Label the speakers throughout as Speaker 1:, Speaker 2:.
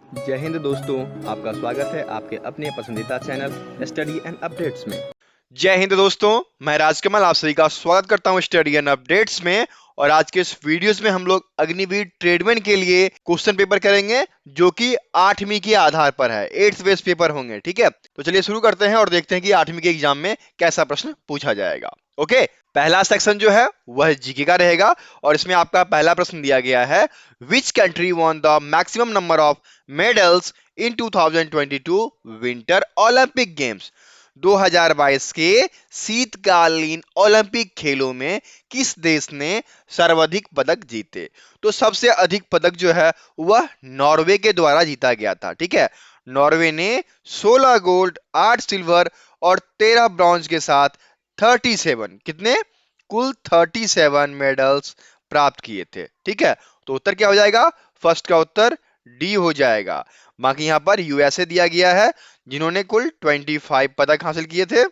Speaker 1: जय हिंद दोस्तों, आपका स्वागत है आपके अपने पसंदीदा चैनल स्टडी एंड अपडेट्स में।
Speaker 2: जय हिंद दोस्तों, मैं राजकमल आप सभी का स्वागत करता हूं स्टडी एंड अपडेट्स में। और आज के इस वीडियोस में हम लोग अग्निवीर ट्रेडमैन के लिए क्वेश्चन पेपर करेंगे जो कि 8वीं के आधार पर है, 8th बेस पेपर होंगे। ठीक है, तो चलिए शुरू करते हैं और देखते हैं कि 8वीं के एग्जाम में कैसा प्रश्न पूछा जाएगा। ओके, पहला सेक्शन जो है वह जीके का रहेगा और इसमें आपका पहला प्रश्न दिया गया है, which country won the maximum number of medals in 2022 winter Olympic games. 2022 के शीतकालीन ओलंपिक खेलों में किस देश ने सर्वाधिक पदक जीते। तो सबसे अधिक पदक जो है वह नॉर्वे के द्वारा जीता गया था। ठीक है, नॉर्वे ने 16 गोल्ड, 8 सिल्वर और 13 ब्रॉन्ज के साथ 37, कितने, कुल 37 मेडल्स प्राप्त किए थे। ठीक है, तो उत्तर क्या हो जाएगा, फर्स्ट का उत्तर डी हो जाएगा। बाकी यहां पर यूएसए दिया गया है जिन्होंने कुल 25 पदक हासिल किए थे।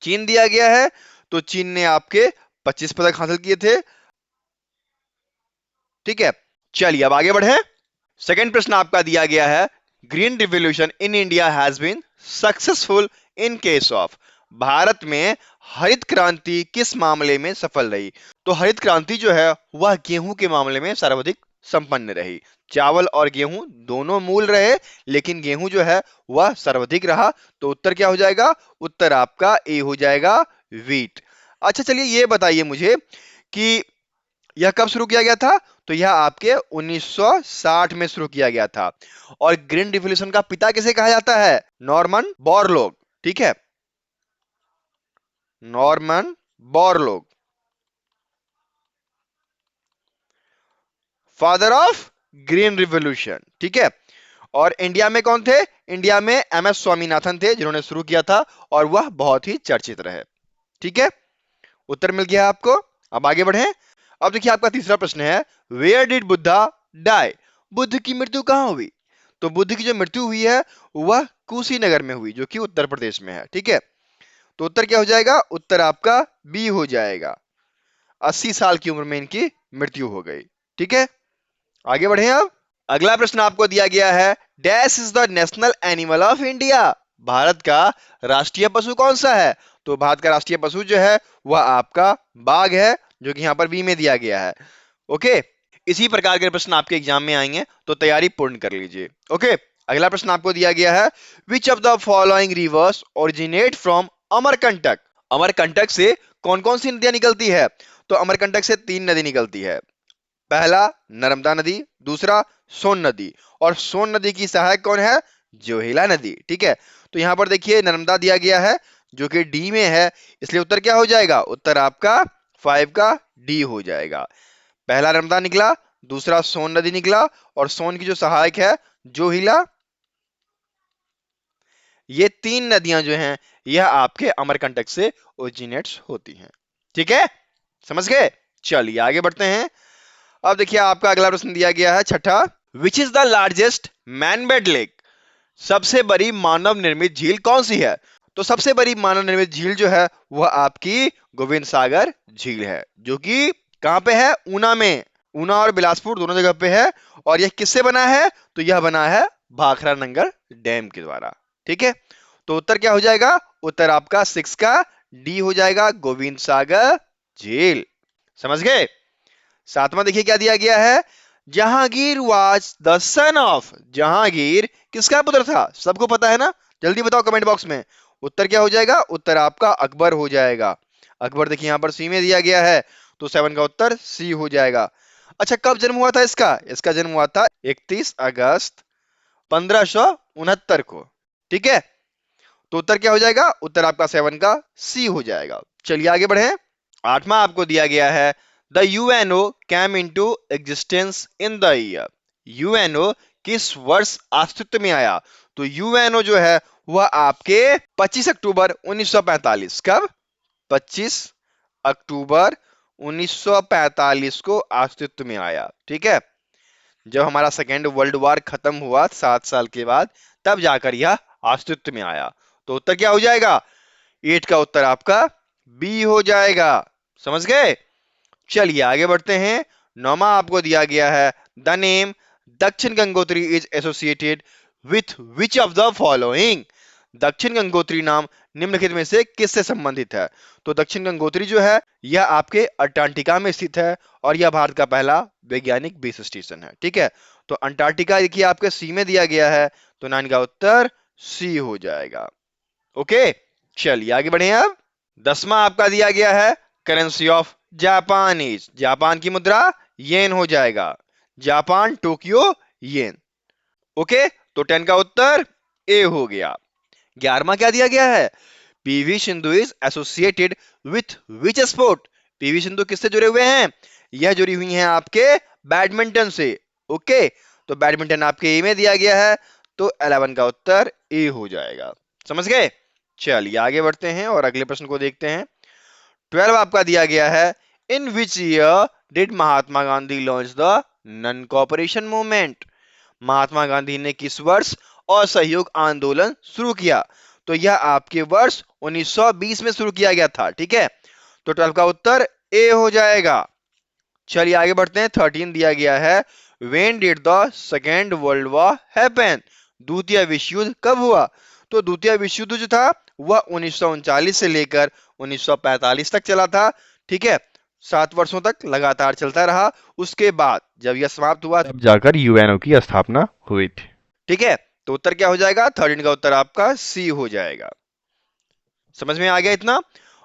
Speaker 2: चीन दिया गया है तो चीन ने आपके 25 पदक हासिल किए थे। ठीक है, चलिए अब आगे बढ़े। सेकंड प्रश्न आपका दिया गया है, green revolution in India has been successful in case of. Bharat में हरित क्रांति किस मामले में सफल रही। तो हरित क्रांति जो है वह गेहूं के मामले में सर्वाधिक संपन्न रही। चावल और गेहूं दोनों मूल रहे, लेकिन गेहूं जो है वह सर्वाधिक रहा। तो उत्तर क्या हो जाएगा, उत्तर आपका ए हो जाएगा, वीट। अच्छा चलिए ये बताइए मुझे कि यह कब शुरू किया गया था। तो यह आपके 1960 में शुरू किया गया था। और ग्रीन रिवॉल्यूशन का पिता किसे कहा जाता है, नॉर्मन बोरलॉग। ठीक है, Norman Borlaug, father of green revolution. ठीक है, और इंडिया में कौन थे, इंडिया में एम एस स्वामीनाथन थे जिन्होंने शुरू किया था और वह बहुत ही चर्चित रहे। ठीक है, उत्तर मिल गया आपको। अब आगे बढ़े। अब देखिए आपका तीसरा प्रश्न है, where did Buddha die. Buddha की मृत्यु कहां हुई। तो बुद्ध की जो मृत्यु हुई है वह कुशीनगर में हुई जो कि उत्तर प्रदेश में है। ठीक है, तो उत्तर क्या हो जाएगा, उत्तर आपका बी हो जाएगा। 80 साल की उम्र में इनकी मृत्यु हो गई। ठीक है, आगे बढ़े। अब अगला प्रश्न आपको दिया गया है, dash is the national animal of India. Bharat का राष्ट्रीय पशु कौन सा है। तो भारत का राष्ट्रीय पशु जो है वह आपका बाघ है जो कि यहां पर बी में दिया गया है। ओके, इसी प्रकार के प्रश्न आपके एग्जाम में आएंगे तो तैयारी पूर्ण कर लीजिए। ओके, अगला प्रश्न आपको दिया गया है, which of the following rivers originate from Amarkantak. Amarkantak से कौन कौन सी नदियां निकलती है। तो अमरकंटक से 3 नदी निकलती है। पहला नर्मदा नदी, दूसरा सोन नदी, और सोन नदी की सहायक कौन है, जोहिला नदी। ठीक है, तो यहां पर देखिए नर्मदा दिया गया है जो कि डी में है, इसलिए उत्तर क्या हो जाएगा, उत्तर आपका 5 का डी हो जाएगा। पहला नर्मदा निकला, दूसरा सोन नदी निकला, और सोन की जो सहायक है जोहिला। ये 3 नदियां जो हैं यह आपके अमरकंटक से ओरिजिनेट्स होती हैं। ठीक है, समझ गए। चलिए आगे बढ़ते हैं। अब देखिए आपका अगला प्रश्न दिया गया है छठा, which is the largest man made lake. सबसे बड़ी मानव निर्मित झील कौन सी है। तो सबसे बड़ी मानव निर्मित झील जो है वह आपकी गोविंद सागर झील है जो कि कहां पे है, ऊना में। ऊना और बिलासपुर दोनों जगह पे है। और यह किससे बना है, तो यह बना है भाखड़ा नंगर डैम के द्वारा। ठीक है, तो उत्तर क्या हो जाएगा, उत्तर आपका 6 का डी हो जाएगा, गोविंद सागर झील। समझ गए। सातवां देखिए क्या दिया गया है, Jahangir was the son of. Jahangir किसका पुत्र था, सबको पता है ना, जल्दी बताओ कमेंट बॉक्स में। उत्तर क्या हो जाएगा, उत्तर आपका अकबर हो जाएगा। अकबर देखिए यहां पर सी में दिया गया है तो 7 का उत्तर सी हो जाएगा। अच्छा कब जन्म हुआ था इसका, इसका जन्म हुआ था 31 अगस्त 1569 को। ठीक है, तो उत्तर क्या हो जाएगा, उत्तर आपका 7 का सी हो जाएगा। चलिए आगे बढ़े। आठवां आपको दिया गया है, the UNO came into existence in the year. UNO किस वर्ष अस्तित्व में आया। तो यूएनओ जो है वह आपके 25 अक्टूबर 1945, कब, 25 अक्टूबर 1945 को अस्तित्व में आया। ठीक है, जब हमारा सेकेंड वर्ल्ड वॉर खत्म हुआ 7 साल के बाद, तब जाकर यह अस्तित्व में आया। तो उत्तर क्या हो जाएगा, 8 का उत्तर आपका बी हो जाएगा। समझ गए। चलिए आगे बढ़ते हैं। नौमा आपको दिया गया है, द नेम दक्षिण Gangotri is associated with which of the following? दक्षिण गंगोत्री नाम निम्नलिखित में से किससे संबंधित है? तो दक्षिण गंगोत्री जो है यह आपके अंटार्कटिका में स्थित है और यह भारत का पहला वैज्ञानिक बेस स्टेशन है। ठीक है, तो अंटार्कटिका देखिए आपके सी में दिया गया है, तो 9 का उत्तर सी हो जाएगा। ओके, चलिए आगे बढ़े। अब 10वां आपका दिया गया है currency of Japan is, Japan की मुद्रा येन हो जाएगा, जापान टोक्यो येन। ओके, तो 10 का उत्तर ए हो गया। 11वां क्या दिया गया है? PV Sindhu is associated with which sport? PV Sindhu किससे जुड़े हुए हैं? यह जुड़ी हुई हैं आपके बैडमिंटन से। ओके, तो बैडमिंटन आपके ए में दिया गया है, तो 11 का उत्तर ए हो जाएगा। समझ गए? चलिए आगे बढ़ते हैं और अगले प्रश्न को देखते हैं। 12 आपका दिया गया है in which year did Mahatma Gandhi launch the non cooperation movement? Mahatma Gandhi ने किस वर्ष असहयोग आंदोलन शुरू किया? तो यह आपके वर्ष 1920 में शुरू किया गया था। ठीक है, तो 12 का उत्तर ए हो जाएगा। चलिए आगे बढ़ते हैं। 13 दिया गया है when did the second world war happen? द्वितीय विश्व युद्ध कब हुआ? तो द्वितीय विश्व युद्ध जो था वह 1939 से लेकर 1945 तक चला था। ठीक है, 7 वर्षों तक लगातार चलता रहा। उसके बाद जब यह समाप्त हुआ तब जाकर यूएनओ की स्थापना हुई थी। ठीक है, तो उत्तर क्या हो जाएगा? 13 का उत्तर आपका सी हो जाएगा। समझ में आ गया इतना?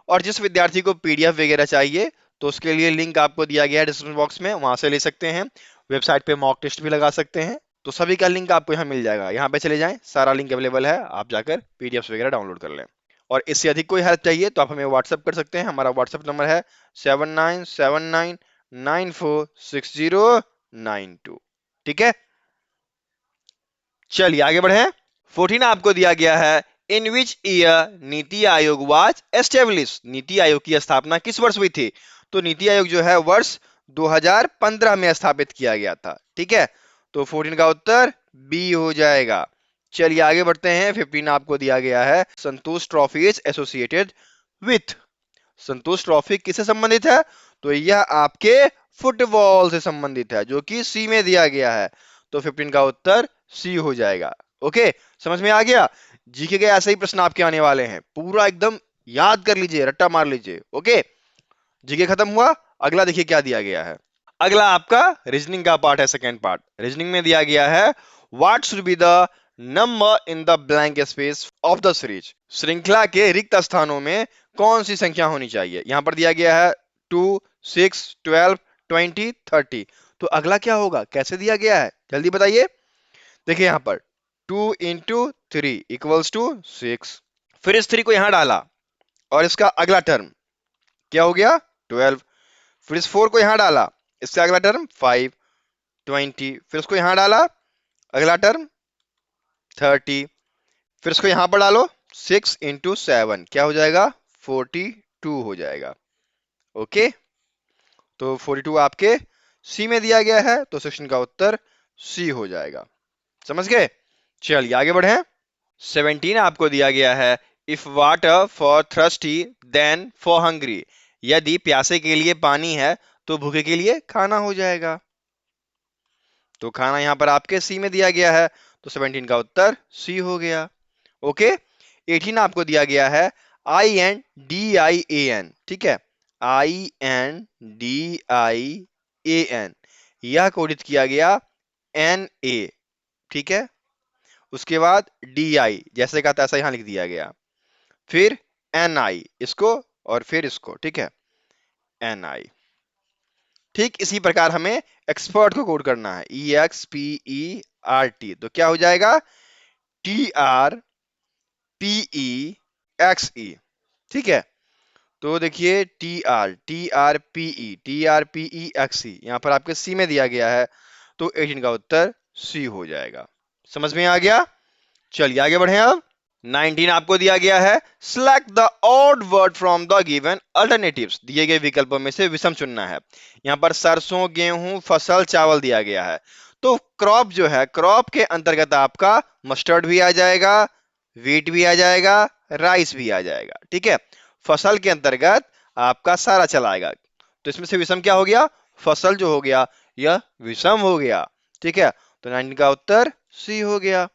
Speaker 2: और जिस विद्यार्थी को पीडीएफ वगैरह चाहिए तो उसके लिए लिंक आपको दिया गया है डिस्क्रिप्शन बॉक्स में, वहां से ले सकते हैं। वेबसाइट पे मॉक टेस्ट भी लगा सकते हैं, तो सभी का लिंक आपको यहाँ मिल जाएगा। यहाँ पे चले जाएं, सारा लिंक अवेलेबल है, आप जाकर पीडीएफ वगैरह डाउनलोड कर लें। और इससे अधिक कोई हेल्प चाहिए तो आप हमें व्हाट्सएप कर सकते हैं। हमारा व्हाट्सएप नंबर है 7979946092। ठीक है, चलिए आगे बढ़े। 14 आपको दिया गया है in which year NITI Aayog was establish? NITI Aayog की स्थापना किस वर्ष हुई थी? तो नीति आयोग जो है वर्ष 2015 में स्थापित किया गया था। ठीक है, तो 14 का उत्तर बी हो जाएगा। चलिए आगे बढ़ते हैं। 15 आपको दिया गया है Santosh trophy is associated with? Santosh trophy किससे संबंधित है? तो यह आपके फुटबॉल से संबंधित है, जो कि सी में दिया गया है, तो 15 का उत्तर सी हो जाएगा। ओके, समझ में आ गया? जीके के ऐसे ही प्रश्न आपके आने वाले हैं, पूरा एकदम याद कर लीजिए, रट्टा मार लीजिए। ओके, जीके खत्म हुआ। अगला देखिए क्या दिया गया है। अगला आपका रीजनिंग का पार्ट है, सेकेंड पार्ट। रीजनिंग में दिया गया है what should be the number in the blank space of the series? श्रृंखला के रिक्त स्थानों में कौन सी संख्या होनी चाहिए? यहां पर दिया गया है 2, 6, 12, 20, 30। तो अगला क्या होगा, कैसे दिया गया है, जल्दी बताइए। देखिए यहां पर 2 इंटू 3 इक्वल्स टू 6। फिर इस 3 को यहां डाला और इसका अगला टर्म क्या हो गया 12। फिर इस 4 को यहां डाला, इसका अगला टर्म 5, 20। फिर उसको यहां डाला, अगला टर्म 30। फिर इसको यहां पर डालो, 6 इंटू 7 क्या हो जाएगा 42 हो जाएगा। ओके, तो 42 आपके सी में दिया गया है, तो सेक्शन का उत्तर सी हो जाएगा। समझ गए? चलिए आगे बढ़े। 17 आपको दिया गया है if water for thirsty then for hungry? यदि प्यासे के लिए पानी है तो भूखे के लिए खाना हो जाएगा। तो खाना यहां पर आपके सी में दिया गया है, तो 17 का उत्तर सी हो गया। ओके, 18 आपको दिया गया है INDIAN। ठीक है, INDIAN यह कोडित किया गया NA। ठीक है, उसके बाद DI जैसे का तैसा यहां लिख दिया गया, फिर NI इसको और फिर इसको। ठीक है, NI। ठीक इसी प्रकार हमें एक्सपर्ट को कोड करना है EXPERT। तो क्या हो जाएगा TRPEXE। ठीक है, तो देखिए TRPEXE यहां पर आपके सी में दिया गया है, तो 18 का उत्तर सी हो जाएगा। समझ में आ गया? चलिए आगे बढ़े। अब 19 आपको दिया गया है select the odd word from the given alternatives. दिए गए विकल्पों में से विषम चुनना है। यहां पर सरसों, गेहूं, फसल, चावल दिया गया है। तो क्रॉप जो है, क्रॉप के अंतर्गत आपका मस्टर्ड भी आ जाएगा, वीट भी आ जाएगा, राइस भी आ जाएगा। ठीक है, फसल के अंतर्गत आपका सारा चला आएगा। तो इसमें से विषम क्या हो गया, फसल जो हो गया यह विषम हो गया। ठीक है, तो 19 का उत्तर सी हो गया।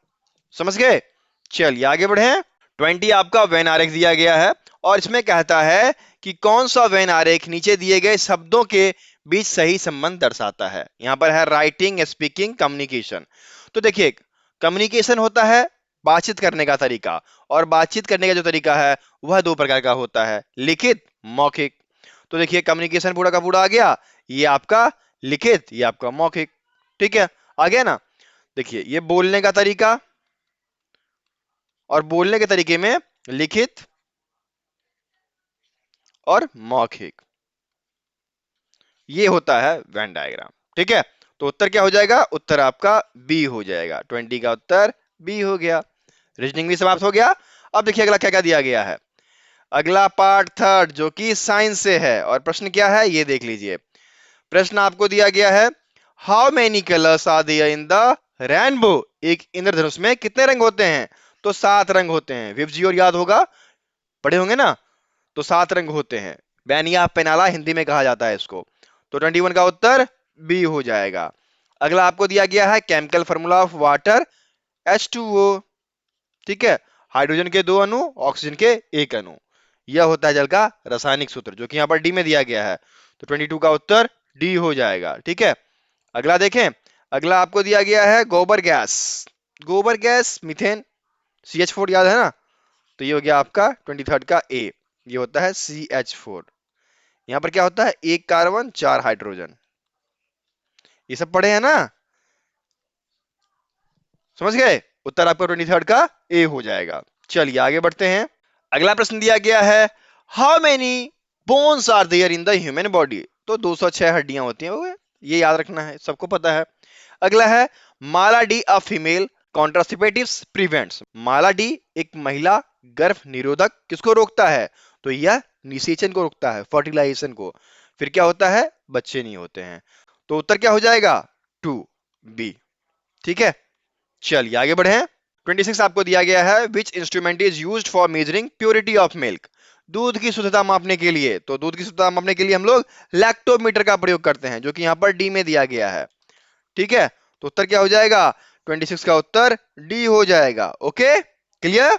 Speaker 2: समझ गए? चलिए आगे बढ़े। 20 आपका वेन आरेख दिया गया है और इसमें कहता है कि कौन सा वेन आरेख नीचे दिए गए शब्दों के बीच सही संबंध दर्शाता है। यहां पर है राइटिंग, स्पीकिंग, कम्युनिकेशन। तो देखिए, कम्युनिकेशन होता है बातचीत करने का तरीका, और बातचीत करने का जो तरीका है वह दो प्रकार का होता है, लिखित, मौखिक। तो देखिए, कम्युनिकेशन पूरा का पूरा आ गया, ये आपका लिखित, ये आपका मौखिक। ठीक है, आ गया ना। देखिए, ये बोलने का तरीका, और बोलने के तरीके में लिखित और मौखिक, ये होता है वेन डायग्राम। ठीक है, तो उत्तर क्या हो जाएगा? उत्तर आपका बी हो जाएगा। 20 का उत्तर बी हो गया। रीजनिंग भी समाप्त हो गया। अब देखिए अगला क्या क्या दिया गया है। अगला पार्ट थर्ड जो कि साइंस से है, और प्रश्न क्या है ये देख लीजिए। प्रश्न आपको दिया गया है, how many colours are there in the rainbow. एक इंद्रधनुष में कितने रंग होते हैं? तो 7 रंग होते हैं। विव जी और याद होगा, पढ़े होंगे ना। तो 7 रंग होते हैं। बैनिया पेनाला हिंदी में कहा जाता है इसको। तो 21 का उत्तर बी हो जाएगा। अगला आपको दिया गया है chemical formula of water, H2O। ठीक है, हाइड्रोजन के 2 अणु, ऑक्सीजन के 1 अणु, यह होता है जल का रासायनिक सूत्र, जो कि यहां पर डी में दिया गया है। तो 22 का उत्तर डी हो जाएगा। ठीक है, अगला देखें। अगला आपको दिया गया है गोबर गैस। गोबर गैस मीथेन, CH4 याद है ना। तो ये हो गया आपका 23 का ए, ये होता है CH4। यहां पर क्या होता है? 1 कार्बन 4 हाइड्रोजन, ये सब पढ़े हैं ना, समझ गए? उत्तर आपका 23 का ए हो जाएगा। चलिए आगे बढ़ते हैं। अगला प्रश्न दिया गया है, how many bones are there in the human body. तो 206 हड्डियां होती हैं, वो ये याद रखना है, सबको पता है। अगला है, Mala D a female contraceptives prevents. Mala D एक महिला गर्भ निरोधक किसको रोकता है? तो यह निषेचन को रोकता है, फर्टिलाइजेशन को। फिर क्या होता है? बच्चे नहीं होते हैं। तो उत्तर क्या हो जाएगा? 2B। ठीक है, चलिए आगे बढ़े। 26 आपको दिया गया है, which instrument is used for measuring purity of milk. दूध की शुद्धता मापने के लिए, तो दूध की शुद्धता मापने के लिए हम लोग लैक्टोमीटर का प्रयोग करते हैं, जो कि यहां पर डी में दिया गया है। ठीक है, तो उत्तर क्या हो जाएगा? 26 का उत्तर डी हो जाएगा। Okay, clear.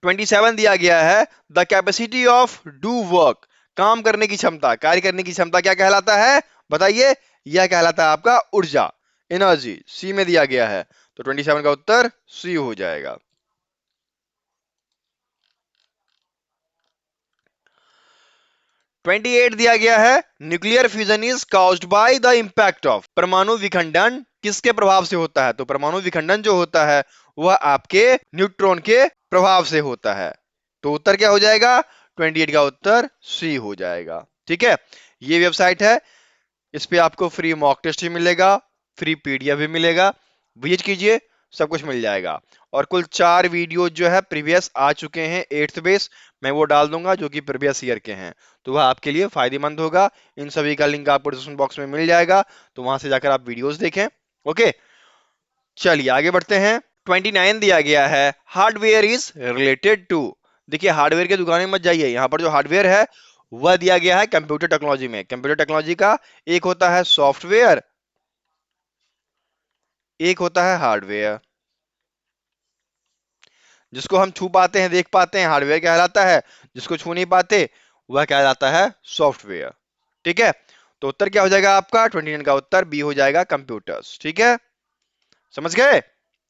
Speaker 2: 27 दिया गया है, the capacity of do work. काम करने की क्षमता, कार्य करने की क्षमता क्या कहलाता है? बताइए। यह कहलाता है आपका ऊर्जा, एनर्जी, सी में दिया गया है। तो 27 का उत्तर सी हो जाएगा। 28 दिया गया है, nuclear fusion is caused by the impact of. परमाणु विखंडन किसके प्रभाव से होता है? तो परमाणु विखंडन जो होता है वह आपके न्यूट्रॉन के प्रभाव से होता है। तो उत्तर क्या हो जाएगा? 28 का उत्तर सी हो जाएगा। ठीक है, ये वेबसाइट है, इस पे आपको फ्री मॉक टेस्ट भी मिलेगा, फ्री पीडीएफ भी मिलेगा, विजिट कीजिए, सब कुछ मिल जाएगा। और कुल 4 वीडियो जो है प्रीवियस आ चुके हैं 8th बेस, मैं वो डाल दूंगा जो कि प्रीवियस ईयर के हैं, तो वह आपके लिए फायदेमंद होगा। इन सभी का लिंक आपको डिस्क्रिप्शन बॉक्स में मिल जाएगा, तो वहां से जाकर आप वीडियोस देखें। ओके, चलिए आगे बढ़ते हैं। 29 दिया गया है, हार्डवेयर इज रिलेटेड टू। देखिए, हार्डवेयर की दुकान में मत जाइए, यहाँ पर जो हार्डवेयर है वह दिया गया है कंप्यूटर टेक्नोलॉजी में। कंप्यूटर टेक्नोलॉजी का एक होता है सॉफ्टवेयर, एक होता है हार्डवेयर। जिसको हम छू पाते हैं, देख पाते हैं, हार्डवेयर कहलाता है। जिसको छू नहीं पाते वह कहलाता है सॉफ्टवेयर। ठीक है, तो उत्तर क्या हो जाएगा आपका? 29 का उत्तर बी हो जाएगा, कंप्यूटर्स। ठीक है, समझ गए?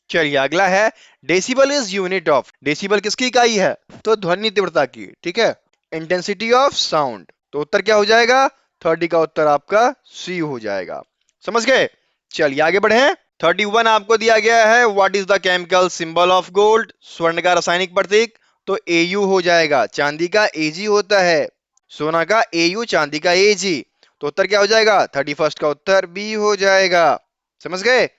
Speaker 2: चलिए अगला है, decibel is unit of. Decibel किसकी इकाई है? तो ध्वनि तीव्रता की। ठीक है, इंटेंसिटी ऑफ साउंड। तो उत्तर क्या हो जाएगा? 30 का उत्तर आपका सी हो जाएगा। समझ गए? चलिए आगे बढ़े। 31 आपको दिया गया है, what is the chemical symbol of gold. स्वर्ण का रासायनिक प्रतीक, तो एयू हो जाएगा। चांदी का एजी होता है, सोना का एयू, चांदी का एजी। तो उत्तर क्या हो जाएगा? 31 का उत्तर बी हो जाएगा। समझ गए?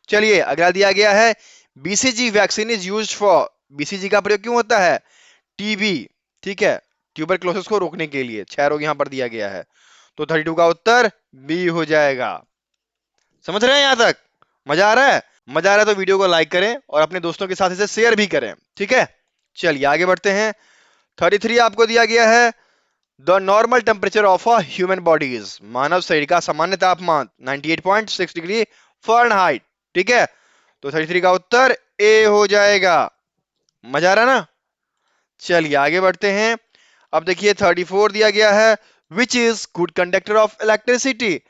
Speaker 2: चलिए अगला दिया गया है, BCG vaccine is used for. BCG का प्रयोग क्यों होता है? टीबी, ठीक है, ट्यूबरक्लोसिस को रोकने के लिए। 6 रोग यहां पर दिया गया है। तो 32 का उत्तर बी हो जाएगा। समझ रहे हैं यहां तक? मजा आ रहा है? मजा आ रहा है तो वीडियो को लाइक करें और अपने दोस्तों के साथ इसे शेयर भी करें। ठीक है, चलिए आगे बढ़ते हैं। 33 आपको दिया गया है, the normal temperature of a human body is. मानव शरीर का सामान्य तापमान 98.6 डिग्री फ़ारेनहाइट। ठीक है, तो 33 का उत्तर ए हो जाएगा। मजा आ रहा ना? चलिए आगे बढ़ते हैं। अब देखिए 34 दिया गया है, which is good conductor of electricity.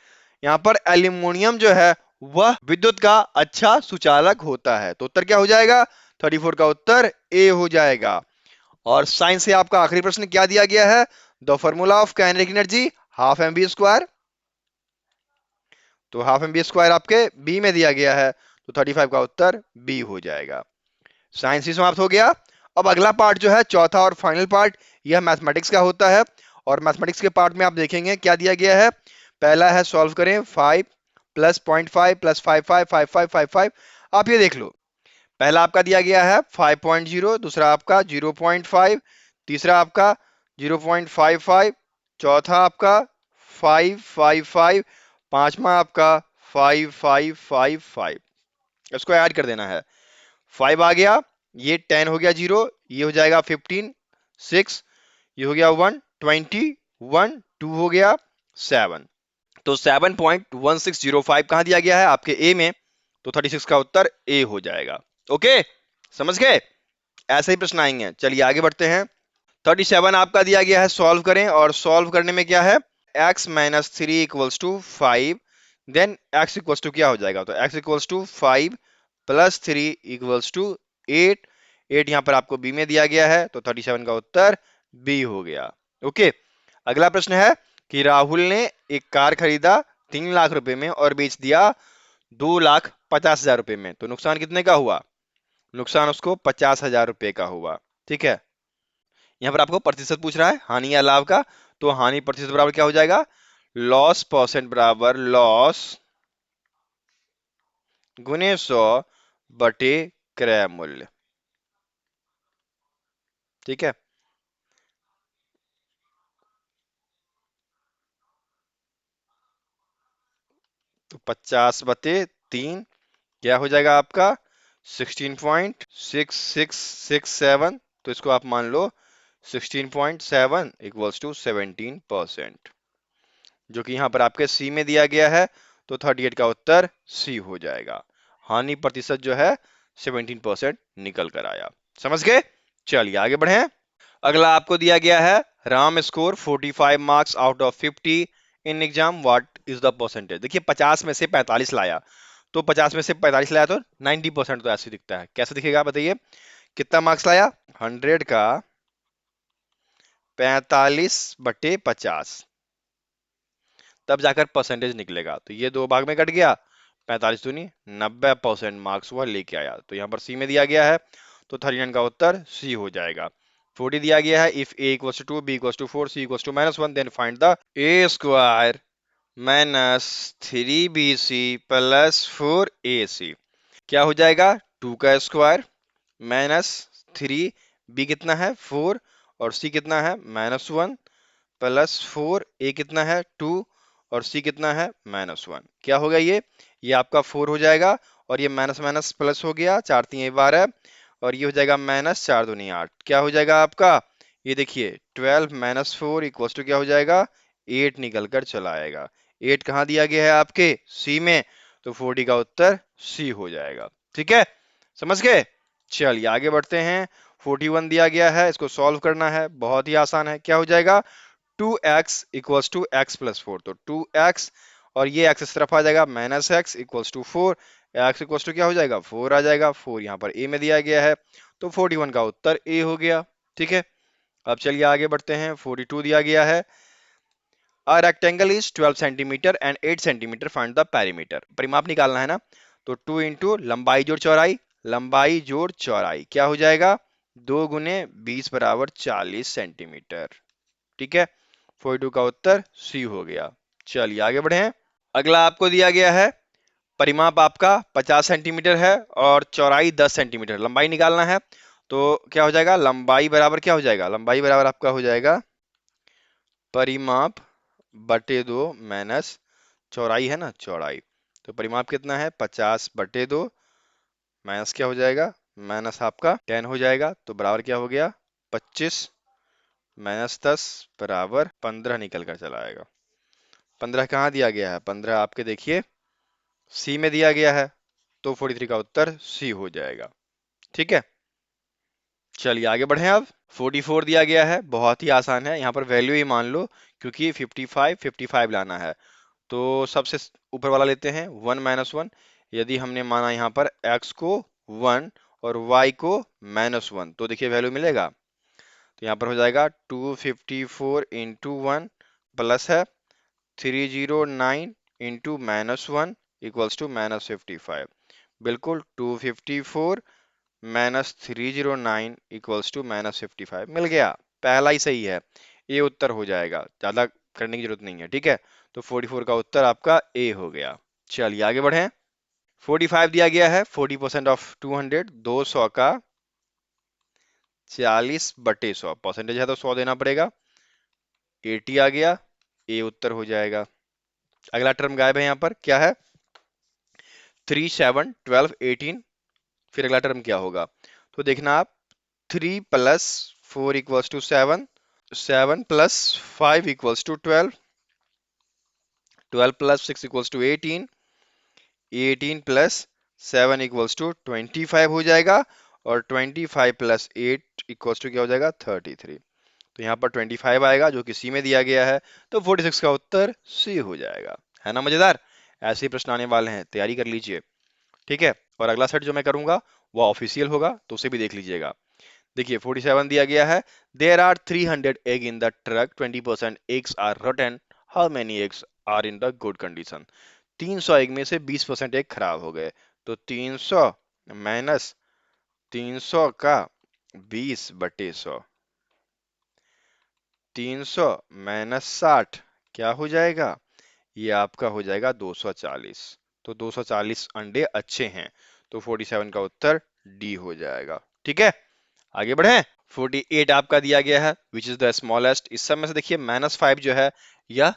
Speaker 2: यहाँ पर एल्यूमिनियम जो है वह विद्युत का अच्छा सुचालक होता है, तो उत्तर क्या हो जाएगा? 34 का उत्तर ए हो जाएगा। और साइंस से आपका आखिरी प्रश्न क्या दिया गया है? The formula of kinetic energy half m b square. तो हाफ एम बी स्क्वायर आपके बी में दिया गया है, तो 35 का उत्तर बी हो जाएगा। साइंस ही समाप्त हो गया। अब अगला पार्ट जो है, चौथा और फाइनल पार्ट, यह मैथमेटिक्स का होता है। और मैथमेटिक्स के पार्ट में आप देखेंगे क्या दिया गया है। पहला है सॉल्व करें 5 प्लस 0.5 प्लस 55 आप ये देख लो। पहला आपका दिया गया है 5.0, दूसरा आपका 0.5, तीसरा आपका 0.55, चौथा आपका 555, पांचवा आपका 5555। इसको ऐड कर देना है। 5 आ गया, ये 10 हो गया 0, ये हो जाएगा 15 6, ये हो गया 1 20 1 2 हो गया 7। तो 7.1605 कहां दिया गया है? आपके ए में, तो 36 का उत्तर ए हो जाएगा। ओके, समझ गए? ऐसे ही प्रश्न आएंगे। चलिए आगे बढ़ते हैं। 37 आपका दिया गया है, सॉल्व करें। और सॉल्व करने में क्या है, x minus three equals to 5, then x equals to क्या हो जाएगा? तो x equals to 5 plus 3 equals to 8। 8 यहां पर आपको बी में दिया गया है, तो 37 का उत्तर बी हो गया। ओके, अगला प्रश्न है कि राहुल ने एक कार खरीदा 3 लाख रुपए में और बेच दिया 2,50,000 रुपए में, तो नुकसान कितने का हुआ? नुकसान उसको 50,000 रुपए का हुआ। ठीक है, यहाँ पर आपको प्रतिशत पूछ रहा है, हानि या लाभ का। तो हानि प्रतिशत बराबर क्या हो जाएगा? लॉस परसेंट बराबर लॉस गुने 100 बटे क्रय मूल्य। ठीक है, तो 50/3 क्या हो जाएगा आपका? 16.6667। तो इसको आप मान लो 16.7 इक्वल्स टू 17%, जो कि यहां पर आपके सी में दिया गया है, तो 38 का उत्तर सी हो जाएगा। हानि प्रतिशत जो है 17% निकल कर आया। समझ गए? चलिए आगे बढ़े। अगला आपको दिया गया है, Ram score 45 marks out of 50 in exam, what is the percentage. देखिए 50 में से 45 लाया, तो 50 में से 45 लाया तो 90%, तो ऐसे दिखता है। कैसे दिखेगा बताइए? कितना मार्क्स लाया? 100 का 45/50, तब जाकर परसेंटेज निकलेगा। तो ये दो भाग में कट गया, 45 दूनी 90% मार्क्स वह लेके आया, तो यहाँ पर सी में दिया गया है, तो 39 का उत्तर सी हो जाएगा। 40 दिया गया है, if a equals to 2 b equals to 4 c equals to -1 then find the a square minus 3bc plus 4ac। क्या हो जाएगा? 2 का स्क्वायर माइनस 3, b कितना है 4, और c कितना है -1, प्लस 4, a कितना है 2, और c कितना है -1। क्या होगा ये आपका 4 हो जाएगा, और ये माइनस माइनस प्लस हो गया, 4 3 12, और ये हो जाएगा माइनस 4 दूनी 8। क्या हो जाएगा आपका? ये देखिए 12 माइनस 4 इक्वल्स टू क्या हो जाएगा? 8 निकल कर चला आएगा। 8 कहाँ दिया गया है? आपके सी में, तो 40 का उत्तर सी हो जाएगा। ठीक है, समझ गए? चलिए आगे बढ़ते हैं। 41 दिया गया है, इसको सॉल्व करना है, बहुत ही आसान है। क्या हो जाएगा? 2x equals to x plus 4, तो 2x, और ये x इस तरफ आ जाएगा, minus x equals to 4, x equals to क्या हो जाएगा? 4 आ जाएगा। 4 यहाँ पर a में दिया गया है, तो 41 का उत्तर a हो गया। ठीक है, अब चलिए आगे बढ़ते हैं। 42 दिया गया है, a rectangle is 12 centimetre and 8 centimetre, find the perimeter. परिमाप निकालना है ना, तो 2 इंटू लंबाई जोड़ चौड़ाई, लंबाई जोड़ चौड़ाई क्या हो जाएगा? 2 गुने 20 बराबर 40 सेंटीमीटर। ठीक है, 42 का उत्तर सी हो गया। चलिए आगे बढ़े। अगला आपको दिया गया है, परिमाप आपका 50 सेंटीमीटर है और चौड़ाई 10 सेंटीमीटर, लंबाई निकालना है। तो क्या हो जाएगा? लंबाई बराबर क्या हो जाएगा? लंबाई बराबर आपका हो जाएगा परिमाप बटे 2 माइनस चौड़ाई है ना, चौड़ाई। तो परिमाप कितना है? 50/2 माइनस क्या हो जाएगा? माइनस आपका 10 हो जाएगा, तो बराबर क्या हो गया? 25 माइनस 10 बराबर 15 निकल कर चला आएगा। 15 कहाँ दिया गया है? 15 आपके देखिए सी में दिया गया है, तो 43 का उत्तर सी हो जाएगा। ठीक है, चलिए आगे बढ़ें। अब 44 दिया गया है, बहुत ही आसान है, यहाँ पर वैल्यू ही मान लो, क्योंकि 55 लाना है। तो सबसे ऊपर वाला लेते हैं, 1 - 1। यदि हमने माना यहाँ पर x को 1 और y को -1, तो देखिए वैल्यू मिलेगा। तो यहाँ पर हो जाएगा 254 इंटू 1 प्लस है 309 इंटू -1 इक्वल्स टू -55। बिल्कुल 254 -309 इक्वल्स टू -55 मिल गया। पहला ही सही है, ये उत्तर हो जाएगा, ज्यादा करने की जरूरत नहीं है। ठीक है, तो 44 का उत्तर आपका ए हो गया। चलिए आगे बढ़ें। 45 दिया गया है, 40% ऑफ 200, 200 का 40/100, परसेंटेज है तो 100 देना पड़ेगा। 80 आ गया, ए उत्तर हो जाएगा। अगला टर्म गायब है, यहाँ पर क्या है, 3 7 12 18। फिर अगला टर्म क्या होगा, तो देखना आप, 3 + 4 equals to 7, 7 + 5 equals to 12, 12 + 6 equals to 18, 18 + 7 equals to 25 हो जाएगा, और 25 + 8 इक्वल्स टू क्या हो जाएगा, 33। तो यहाँ पर 25 आएगा, जो कि सी में दिया गया है, तो 46 का उत्तर सी हो जाएगा। है ना मजेदार? ऐसे ही प्रश्न आने वाले हैं, तैयारी कर लीजिए। ठीक है, और अगला सेट जो मैं करूंगा वो ऑफिशियल होगा, तो उसे भी देख लीजिएगा। देखिए 47 दिया गया है, there are 300 egg in the truck, 20% eggs are rotten, how many eggs are in the good condition. 300 egg में से 20% एग खराब हो गए, तो 300 माइनस 300 का 20/100, 300 माइनस 60 क्या हो जाएगा, ये आपका हो जाएगा 240। तो 240 अंडे अच्छे हैं, तो 47 का उत्तर डी हो जाएगा। ठीक है, आगे बढ़े। 48 आपका दिया गया है, विच इज द स्मॉलेस्ट। इस सब में से देखिए -5 जो है यह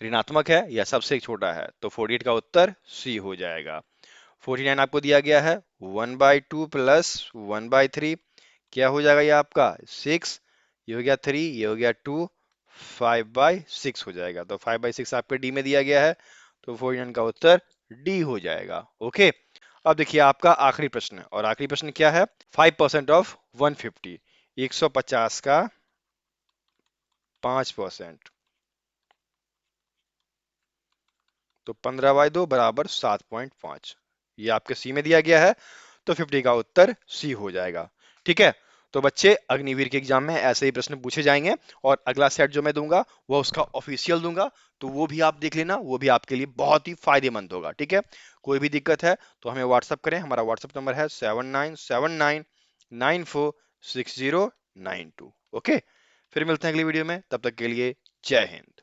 Speaker 2: ऋणात्मक है, यह सबसे छोटा है, तो 48 का उत्तर सी हो जाएगा। 49 आपको दिया गया है, 1/2 प्लस 1/3 क्या हो जाएगा, ये आपका 6, ये हो गया 3, ये हो गया 2, 5/6 हो जाएगा। तो 5/6 आपके डी में दिया गया है, तो 49 का उत्तर डी हो जाएगा। ओके, अब देखिए आपका आखिरी प्रश्न, और आखिरी प्रश्न क्या है, 5% ऑफ 150, 150 का 5%, तो 15/2 बराबर 7.5। ये आपके सी में दिया गया है, तो 50 का उत्तर सी हो जाएगा। ठीक है, तो बच्चे अग्निवीर के एग्जाम में ऐसे ही प्रश्न पूछे जाएंगे, और अगला सेट जो मैं दूंगा वो उसका ऑफिशियल दूंगा, तो वो भी आप देख लेना, वो भी आपके लिए बहुत ही फायदेमंद होगा। ठीक है, कोई भी दिक्कत है तो हमें व्हाट्सअप करें, हमारा व्हाट्सअप नंबर है 7979946092। ओके, फिर मिलते हैं अगली वीडियो में, तब तक के लिए जय हिंद।